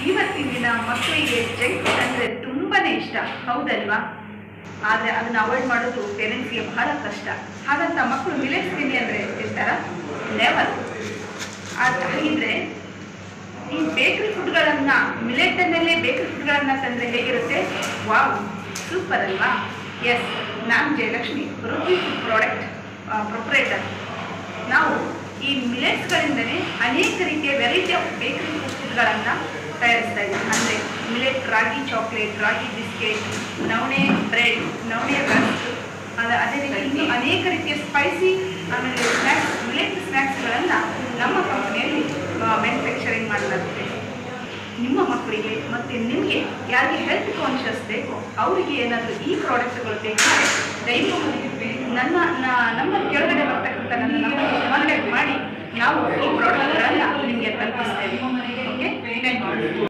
ಇವತ್ತಿನ ದಿನ ಮಕ್ಕಳಿಗೆ ಜಂಕ್ ಫುಡ್ ಅಂದರೆ ತುಂಬಾ ಇಷ್ಟ, ಹೌದಲ್ವಾ? ಆದರೆ ಅದನ್ನು ಅವಾಯ್ಡ್ ಮಾಡೋದು ಪೇರೆಂಟ್ಸ್ಗೆ ಬಹಳ ಕಷ್ಟ. ಹಾಗಂತ ಮಕ್ಕಳು ಮಿಲೆಟ್ಸ್ ತಿನ್ನಿ ಅಂದರೆ ತಿಂತಾರ? ನೆವರ್. ಹಾಗಿದ್ರೆ ಈ ಬೇಕರಿ ಫುಡ್ಗಳನ್ನು, ಮಿಲೆಟ್ಟನ್ನಲ್ಲೇ ಬೇಕರಿ ಫುಡ್ಗಳನ್ನು ತಂದರೆ ಹೇಗಿರುತ್ತೆ? ವಾವ್, ಸೂಪರ್ ಅಲ್ವಾ? ಎಸ್, ನಾನು ಜಯಲಕ್ಷ್ಮಿ, ರುಚಿ ಫುಡ್ ಪ್ರಾಡಕ್ಟ್ ಪ್ರೊಪ್ರೈಟರ್. ನಾವು ಈ ಮಿಲೆಟ್ಸ್ಗಳಿಂದಲೇ ಅನೇಕ ರೀತಿಯ ವೆರೈಟಿ ಆಫ್ ಬೇಕರಿ ಫುಡ್ಗಳನ್ನು ತಯಾರಿಸ್ತಾ ಇದ್ದೀವಿ. ಅಂದರೆ ಮಿಲೆಟ್ ರಾಗಿ ಚಾಕ್ಲೇಟ್, ರಾಗಿ ಬಿಸ್ಕೆಟ್, ನವಣೆ ಬ್ರೆಡ್, ನವಣೆ ರಸ್ಕ್, ಅದೇ ರೀತಿ ಇನ್ನೂ ಅನೇಕ ರೀತಿಯ ಸ್ಪೈಸಿ ಆಮೇಲೆ ಸ್ನ್ಯಾಕ್ಸ್, ಮಿಲೆಟ್ ಸ್ನ್ಯಾಕ್ಸ್ಗಳನ್ನು ನಮ್ಮ ಕಂಪನಿಯಲ್ಲಿ ಮ್ಯಾನುಫ್ಯಾಕ್ಚರಿಂಗ್ ಮಾಡಲಾಗುತ್ತೆ. ನಿಮ್ಮ ಮಕ್ಕಳಿಗೆ ಮತ್ತು ನಿಮಗೆ ಯಾರಿಗೆ ಹೆಲ್ತ್ ಕಾನ್ಷಿಯಸ್ ಬೇಕೋ ಅವರಿಗೆ ಏನಾದರೂ ಈ ಪ್ರಾಡಕ್ಟ್ಗಳು ಬೇಕಾದರೆ ದಯವಿಟ್ಟು ನಮ್ಮ ಕೆಳಗಡೆ ಬರ್ತಕ್ಕಂಥ ನನ್ನ ನಂಬರ್ಗೆ ಕಾಂಟ್ಯಾಕ್ಟ್ ಮಾಡಿ ನಾವು ಈ ಪ್ರಾಡಕ್ಟ್ಗಳನ್ನು ನಿಮಗೆ ತಲುಪಿಸ್ತೇವೆ. Okay, thank you.